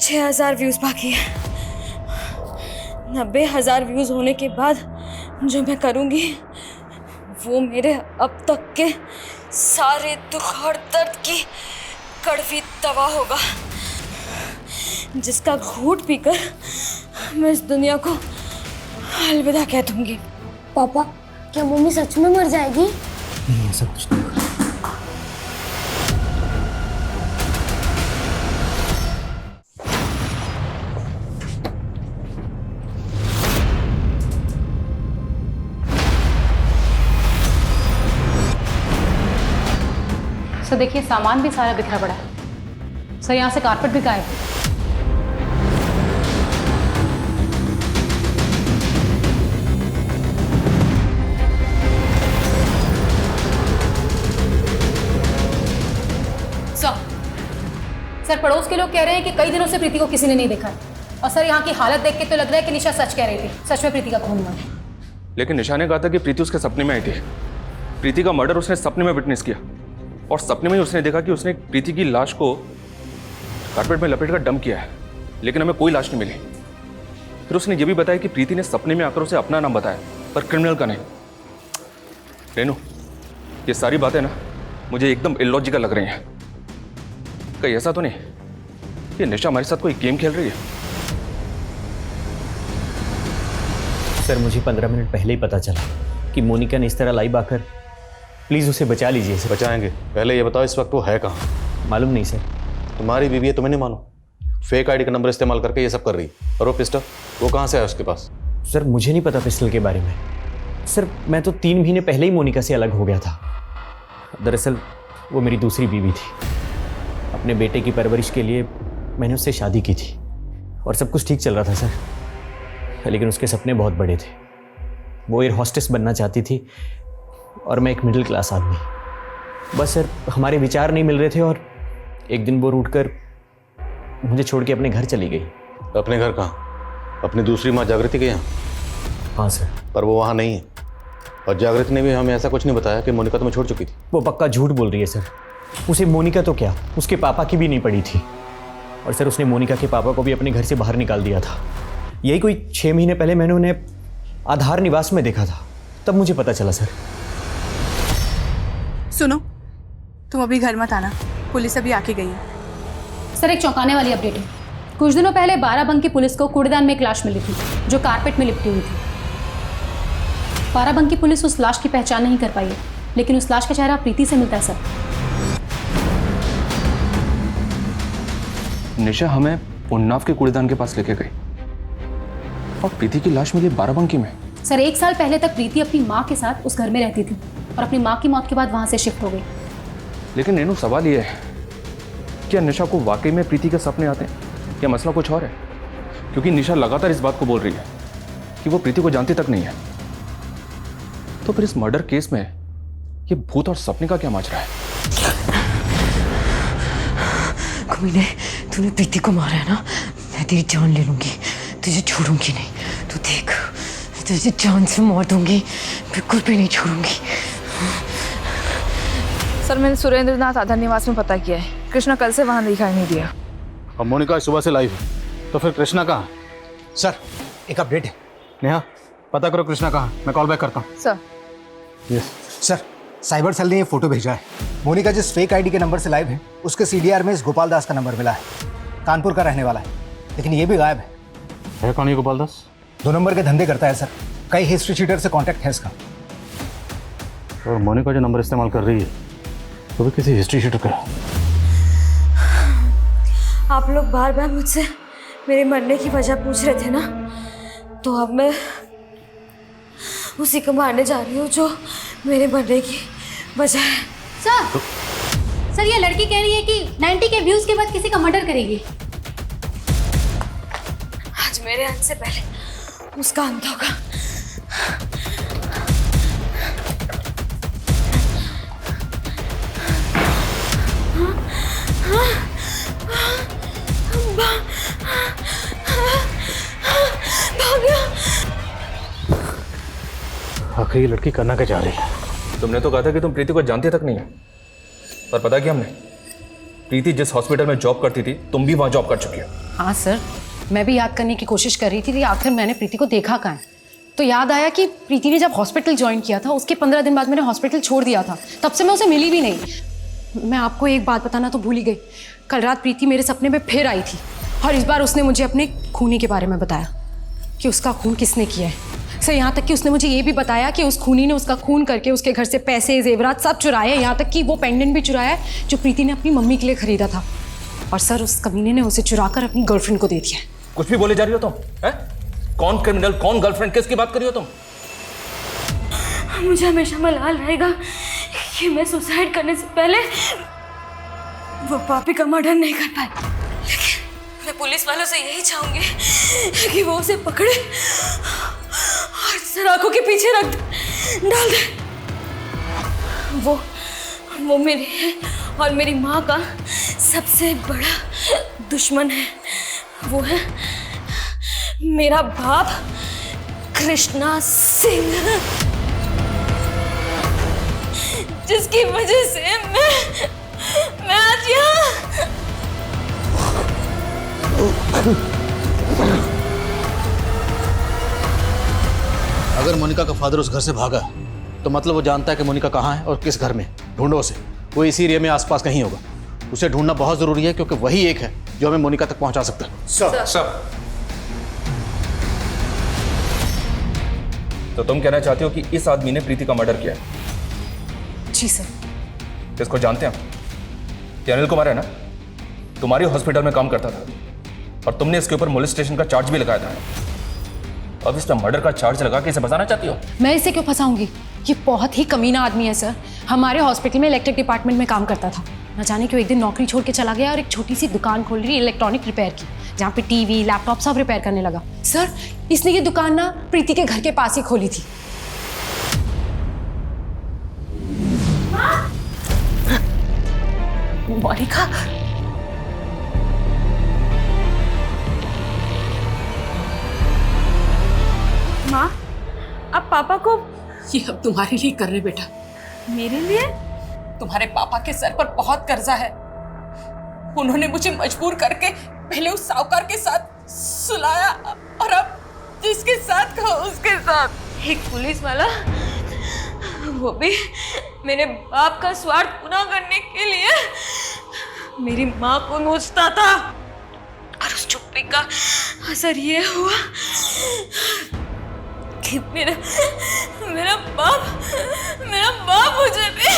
6,000 व्यूज बाकी है। 90,000 व्यूज होने के बाद जो मैं करूँगी वो मेरे अब तक के सारे दुख और दर्द की कड़वी दवा होगा, जिसका घूंट पीकर मैं इस दुनिया को अलविदा कह दूंगी। पापा, क्या मम्मी सच में मर जाएगी? नहीं, ऐसा कुछ नहीं होगा। सर देखिए, सामान भी सारा बिखरा पड़ा है। सर यहाँ से कारपेट भी गायब है। सर पड़ोस के लोग कह रहे हैं कि कई दिनों से प्रीति को किसी ने नहीं देखा है। और सर यहाँ की हालत देख के तो लग रहा है कि निशा सच कह रही थी, सच में प्रीति का खून हुआ है। लेकिन निशा ने कहा था कि प्रीति उसके सपने में आई थी। प्रीति का मर्डर उसने सपने में विटनेस किया और सपने में ही उसने देखा कि उसने प्रीति की लाश को कारपेट में लपेट कर डंप किया है, लेकिन हमें कोई लाश नहीं मिली। फिर उसने ये भी बताया कि प्रीति ने सपने में आकर उसे अपना नाम बताया, पर क्रिमिनल का नहीं। रेनू, ये सारी बातें ना मुझे एकदम इलॉजिकल लग रही हैं। कहीं ऐसा तो नहीं कि निशा हमारे साथ कोई गेम खेल रही है? सर मुझे 15 मिनट पहले ही पता चला कि मोनिका ने इस तरह लाइव आकर, प्लीज उसे बचा लीजिए सर। बचाएंगे, पहले ये बताओ इस वक्त वो है कहाँ? मालूम नहीं सर। तुम्हारी बीवी है, तुम्हें नहीं मालूम? फेक आईडी का नंबर इस्तेमाल करके ये सब कर रही है। और वो पिस्टल, वो कहाँ से है उसके पास? सर मुझे नहीं पता पिस्टल के बारे में। सर मैं तो 3 महीने पहले ही मोनिका से अलग हो गया था। दरअसल वो मेरी दूसरी बीवी थी। अपने बेटे की परवरिश के लिए मैंने उससे शादी की थी और सब कुछ ठीक चल रहा था सर, लेकिन उसके सपने बहुत बड़े थे। वो एयर हॉस्टेस बनना चाहती थी और मैं एक मिडिल क्लास आदमी। बस सर हमारे विचार नहीं मिल रहे थे और एक दिन वो रूठ कर मुझे छोड़ के अपने घर चली गई। अपने घर कहाँ? अपनी दूसरी माँ जागृति के यहाँ? हाँ सर। पर वो वहाँ नहीं है और जागृति ने भी हमें ऐसा कुछ नहीं बताया कि मोनिका तुम्हें छोड़ चुकी थी। वो पक्का झूठ बोल रही है सर। उसे मोनिका तो क्या, उसके पापा की भी नहीं पड़ी थी। और सर उसने मोनिका के पापा को भी अपने घर से बाहर निकाल दिया था। यही कोई 6 महीने पहले मैंने उन्हें आधार निवास में देखा था, तब मुझे पता चला सर। सुनो, तुम अभी घर मत आना, पुलिस अभी आके गई है। सर एक चौंकाने वाली अपडेट है। कुछ दिनों पहले बाराबंकी पुलिस को कूड़ेदान में एक लाश मिली थी जो कारपेट में लिपटी हुई थी। बाराबंकी पुलिस उस लाश की पहचान नहीं कर पाई है, लेकिन उस लाश का चेहरा प्रीति से मिलता है सर। निशा हमें उन्नाव के कूड़ेदान के पास लेके गई और प्रीति की लाश मिली बाराबंकी में। सर 1 साल पहले तक प्रीति अपनी माँ के साथ उस घर में रहती थी और अपनी माँ की मौत के बाद वहां से शिफ्ट हो गई। लेकिन रेनू सवाल ये है, क्या निशा को वाकई में प्रीति के सपने आते हैं या मसला कुछ और है? क्योंकि निशा लगातार इस बात को बोल रही है कि वो प्रीति को जानती तक नहीं है। तो फिर इस मर्डर केस में ये भूत और सपने का क्या माजरा है? कमीने, तूने प्रीति को मारा है ना, मैं तेरी जान ले लूंगी, तुझे छोड़ूंगी नहीं। तू देख, तुझे जान से मार दूंगी, बिल्कुल भी नहीं छोड़ूंगी। सर मैंने सुरेंद्रनाथ आधार निवास में पता किया है, कृष्णा कल से वहां दिखाई नहीं दिया। अब मोनिका सुबह से लाइव है, तो फिर कृष्णा कहाँ? सर एक अपडेट है। नेहा पता करो कृष्णा कहाँ, मैं कॉल बैक करता हूँ। Sir yes sir, cyber cell ने ये फोटो भेजा है। मोनिका जिस फेक आईडी के नंबर से लाइव है, उसके सीडीआर में इस गोपाल दास का नंबर मिला है। कानपुर का रहने वाला है, लेकिन ये भी गायब है। कौन है गोपाल दास? 2 नंबर के धंधे करता है सर। कई हिस्ट्री शीटर से कांटेक्ट है इसका। और मोनिका जो नंबर इस्तेमाल कर रही है वो भी किसी हिस्ट्री शीटर का। आप लोग बार बार मुझसे मेरे मरने की वजह पूछ रहे थे ना, तो अब मैं उसी को मारने जा रही हूँ जो मेरे मरने की वजह है। सर ये लड़की कह रही है कि 90 के व्यूज के बाद किसी का मर्डर करेगी। आज मेरे अंत से पहले उसका अंत होगा। आखिर ये लड़की करना क्या चाह रही है? तुमने तो कहा था कि तुम प्रीति को जानते तक नहीं है, पर पता क्या हमने, प्रीति जिस हॉस्पिटल में जॉब करती थी तुम भी वहां जॉब कर चुकी हो। हाँ सर, मैं भी याद करने की कोशिश कर रही थी कि आखिर मैंने प्रीति को देखा कहाँ है। तो याद आया कि प्रीति ने जब हॉस्पिटल ज्वाइन किया था उसके 15 दिन बाद मैंने हॉस्पिटल छोड़ दिया था, तब से मैं उसे मिली भी नहीं। मैं आपको एक बात बताना तो भूल ही गई, कल रात प्रीति मेरे सपने में फिर आई थी और इस बार उसने मुझे अपने खूनी के बारे में बताया। कि उसका खून किसने किया है। सर यहाँ तक कि उसने मुझे ये भी बताया कि उस खूनी ने उसका खून करके उसके घर से पैसे जेवरात सब चुराए, यहाँ तक कि वो पेंडेंट भी चुराया है जो प्रीति ने अपनी मम्मी के लिए खरीदा था। और सर उस कमीने ने उसे चुराकर अपनी गर्लफ्रेंड को दे दिया। कुछ भी बोले जा रही हो तुम, हैं? कौन क्रिमिनल, कौन गर्लफ्रेंड, किसकी बात कर रही हो तुम? मुझे हमेशा मलाल रहेगा कि मैं सुसाइड करने से पहले वो पापी का मर्डर नहीं कर पाई। लेकिन मैं पुलिस वालों से यही चाहूंगी कि वो उसे पकड़े और सराखों के पीछे रख डाल दे। वो मेरे और मेरी माँ का सबसे बड़ा दुश्मन है। वो है मेरा बाप कृष्णा सिंह, जिसकी वजह से मैं आज यहाँ। अगर मोनिका का फादर उस घर से भागा तो मतलब वो जानता है कि मोनिका कहाँ है और किस घर में। ढूंढो उसे, वो इसी एरिया में आसपास कहीं होगा। उसे ढूंढना बहुत जरूरी है क्योंकि वही एक है जो हमें मोनिका तक पहुंचा सकता है। सब तो तुम कहना चाहते हो कि इस आदमी ने प्रीति का मर्डर किया है? जी सर। इसको जानते हैं? ये अनिल कुमार है ना, तुम्हारे हॉस्पिटल में काम करता था और तुमने इसके ऊपर मोलेस्टेशन का चार्ज भी लगाया था। अब इस पर मर्डर का चार्ज लगा के इसे फंसाना चाहती हो? मैं इसे क्यों फंसाऊंगी? ये बहुत ही कमीना आदमी है सर। हमारे हॉस्पिटल में इलेक्ट्रिक डिपार्टमेंट में काम करता था। न जाने क्यों एक दिन नौकरी छोड़ के चला गया और एक छोटी सी दुकान खोल रही इलेक्ट्रॉनिक रिपेयर की, जहाँ पे टीवी लैपटॉप सब रिपेयर करने लगा। सर इसने ये दुकान ना प्रीति के घर के पास ही खोली थी। मोनिका, माँ, आप पापा को ये हम तुम्हारे लिए कर रहे बेटा। मेरे लिए? तुम्हारे पापा के सर पर बहुत कर्जा है। उन्होंने मुझे मजबूर करके पहले उस साहूकार के साथ सुलाया और अब जिसके साथ कहा उसके साथ। एक पुलिस वाला, वो भी मेरे बाप का स्वार्थ पूरा करने के लिए मेरी माँ को नोचता था। और उस चुप्पी का असर ये हुआ कि मेरा बाप मुझे भी।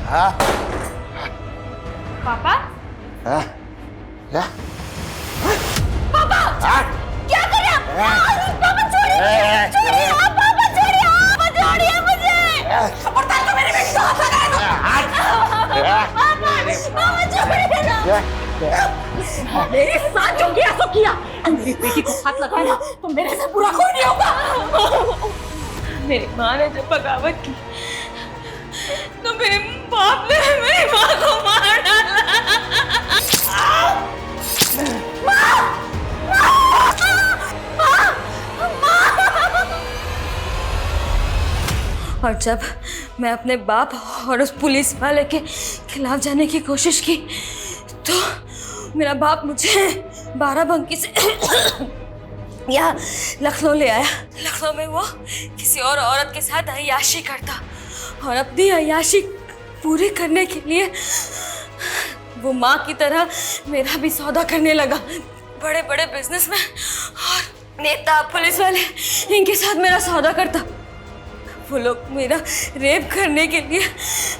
हाँ? पापा? हाँ? क्या? पापा! क्या कर रहे हैं आप? पापा छोड़िए! छोड़िए आप! पापा छोड़िए आप! छोड़िए मुझे! खबरदार तो मेरे बेटे को हाथ लगाएगा! पापा छोड़िए ना! मेरे साथ जो किया सो किया। मेरी बेटी को हाथ लगाया तो मेरे से बुरा कोई नहीं होगा। मेरी माँ ने जब बगावत की तो मेरे बाप ने मेरी माँ को मार डाला। और जब मैं अपने बाप और उस पुलिस वाले के खिलाफ जाने की कोशिश की तो मेरा बाप मुझे बाराबंकी से यहाँ लखनऊ ले आया। लखनऊ में वो किसी और औरत के साथ अय्याशी करता और अपनी अय्याशी पूरी करने के लिए वो माँ की तरह मेरा भी सौदा करने लगा। बड़े बड़े बिजनेसमैन और नेता, पुलिस वाले, इनके साथ मेरा सौदा करता। वो लोग मेरा रेप करने के लिए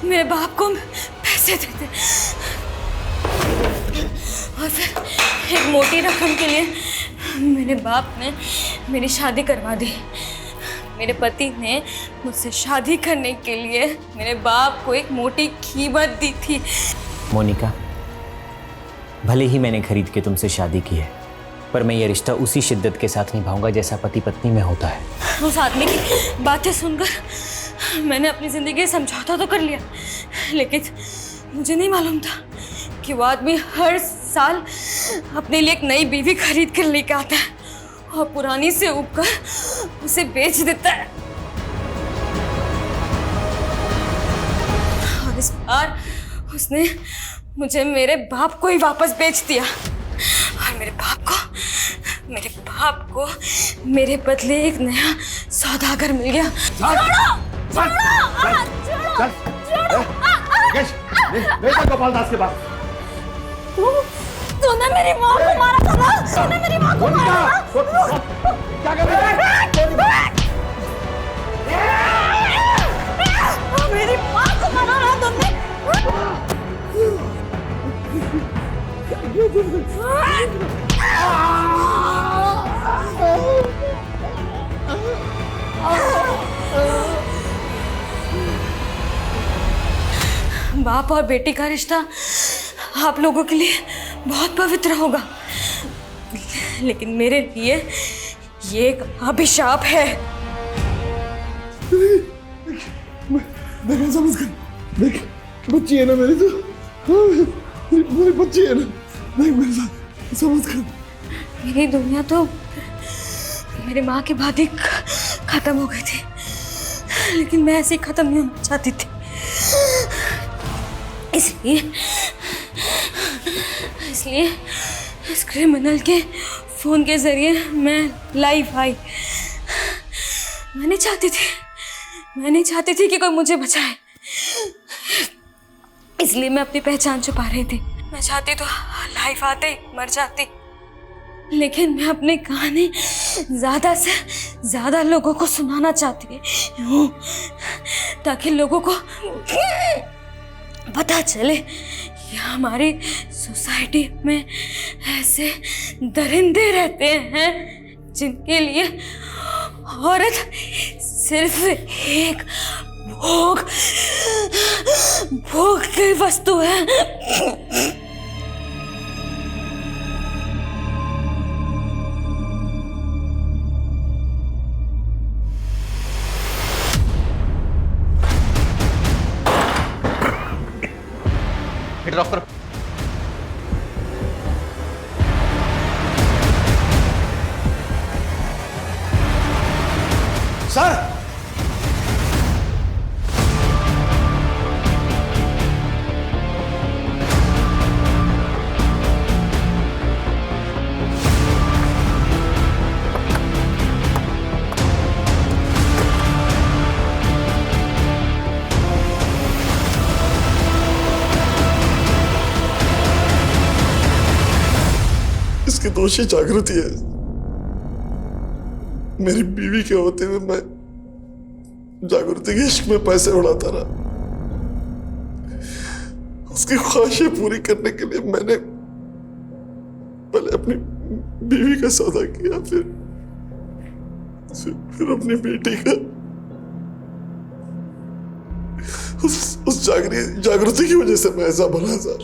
मेरे बाप को पैसे देते और फिर एक मोटी रकम के लिए मेरे बाप ने मेरी शादी करवा दी। मेरे पति ने मुझसे शादी करने के लिए मेरे बाप को एक मोटी कीमत दी थी। मोनिका, भले ही मैंने खरीद के तुमसे शादी की है, पर मैं ये रिश्ता उसी शिद्दत के साथ निभाऊंगा जैसा पति पत्नी में होता है। उस आदमी की बातें सुनकर मैंने अपनी जिंदगी समझौता तो कर लिया, लेकिन मुझे नहीं मालूम था कि वो आदमी हर साल अपने लिए एक नई बीवी खरीद कर लेकर आता है और पुरानी से उबकर उसे बेच देता है। और इस बार उसने मुझे मेरे बाप को ही वापस बेच दिया और मेरे बाप को मेरे बदले एक नया सौदागर मिल गया। गोपाल दास के पास। तूने मेरी माँ को मारा था ना, तूने मेरी माँ को मारा था। क्या कर रही है? मेरी माँ को मारा ना तुमने। बाप और बेटी का रिश्ता आप लोगों के लिए बहुत पवित्र होगा, लेकिन मेरे लिए ये एक अभिशाप है। देख समझ कर, देख बच्ची है ना मेरी, तो मेरी बच्ची है ना, देख मेरे साथ समझ कर। मेरी दुनिया तो मेरी माँ के बाद ही खत्म हो गई थी, लेकिन मैं ऐसे ही खत्म नहीं होना चाहती थी। इसलिए इस क्रिमिनल के फोन के जरिए मैं लाइव आई। मैं नहीं चाहती थी कि कोई मुझे बचाए, इसलिए मैं अपनी पहचान छुपा रही थी। मैं चाहती तो लाइफ आते ही मर जाती, लेकिन मैं अपनी कहानी ज्यादा से ज्यादा लोगों को सुनाना चाहती हूँ, ताकि लोगों को पता चले कि हमारी सोसाइटी में ऐसे दरिंदे रहते हैं जिनके लिए औरत सिर्फ एक भोग की वस्तु है। हीटर ऑफ करो। सर इसकी दोषी जागृति है। मेरी बीवी के होते हुए मैं जागृति के इश्क में पैसे उड़ाता रहा। उसकी ख्वाहिशें पूरी करने के लिए मैंने पहले अपनी बीवी का सौदा किया, फिर अपनी बेटी का। उस जागृति की वजह से मैं ऐसा बना सर।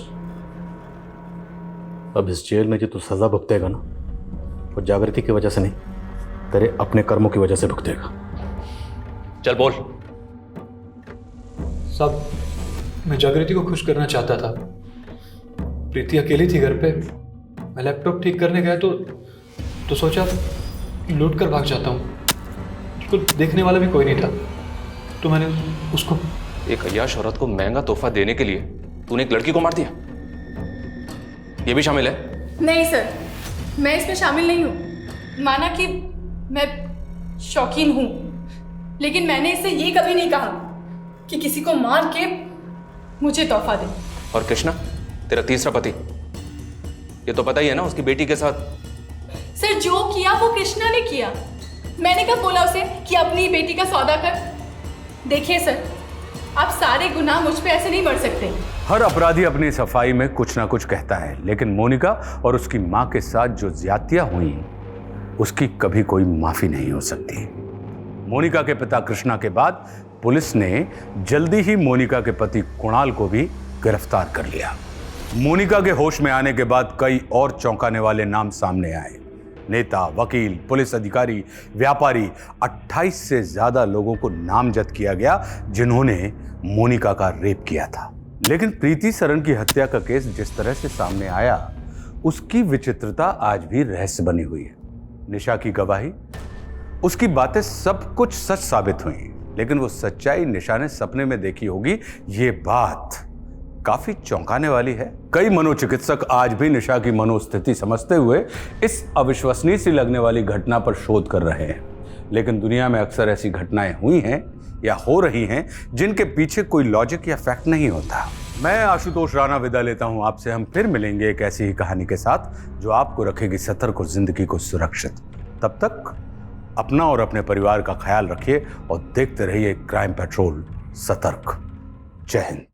अब इस जेल में जो तू सजा भुगतेगा ना, वो जागृति की वजह से नहीं, तेरे अपने कर्मों की वजह से भुगतेगा। चल बोल। साहब, मैं जागृति को खुश करना चाहता था। प्रीति अकेली थी घर पे। मैं लैपटॉप ठीक करने गया तो सोचा लूट कर भाग जाता हूँ। उसको देखने वाला भी कोई नहीं था, तो मैंने उसको। एक अय्याश औरत को महंगा तोहफा देने के लिए तूने एक लड़की को मार दिया, ये भी शामिल है? नहीं सर, मैं इसमें शामिल नहीं हूँ। माना कि मैं शौकीन हूँ, लेकिन मैंने इससे ये कभी नहीं कहा कि किसी को मार के मुझे तोहफा दे। और कृष्णा, तेरा तीसरा पति, ये तो पता ही है ना, उसकी बेटी के साथ। सर, जो किया वो कृष्णा ने किया। मैंने कब बोला उसे कि अपनी बेटी का सौदा कर? देखिए सर, आप सारे गुनाह मुझ पे ऐसे नहीं बढ़ सकते। हर अपराधी अपनी सफाई में कुछ ना कुछ कहता है, लेकिन मोनिका और उसकी मां के साथ जो ज्यादतियां हुई, उसकी कभी कोई माफी नहीं हो सकती। मोनिका के पिता कृष्णा के बाद पुलिस ने जल्दी ही मोनिका के पति कुणाल को भी गिरफ्तार कर लिया। मोनिका के होश में आने के बाद कई और चौंकाने वाले नाम सामने आए। नेता, वकील, पुलिस अधिकारी, व्यापारी, 28 से ज्यादा लोगों को नामजद किया गया जिन्होंने मोनिका का रेप किया था। लेकिन प्रीति सरन की हत्या का केस जिस तरह से सामने आया, उसकी विचित्रता आज भी रहस्य बनी हुई है। निशा की गवाही, उसकी बातें सब कुछ सच साबित हुई, लेकिन वो सच्चाई निशा ने सपने में देखी होगी, ये बात काफी चौंकाने वाली है। कई मनोचिकित्सक आज भी निशा की मनोस्थिति समझते हुए इस अविश्वसनीय सी लगने वाली घटना पर शोध कर रहे हैं। लेकिन दुनिया में अक्सर ऐसी घटनाएं हुई हैं या हो रही हैं जिनके पीछे कोई लॉजिक या फैक्ट नहीं होता। मैं आशुतोष राणा विदा लेता हूं आपसे। हम फिर मिलेंगे एक ऐसी ही कहानी के साथ जो आपको रखेगी सतर्क और जिंदगी को सुरक्षित। तब तक अपना और अपने परिवार का ख्याल रखिए और देखते रहिए क्राइम पेट्रोल सतर्क। जय हिंद।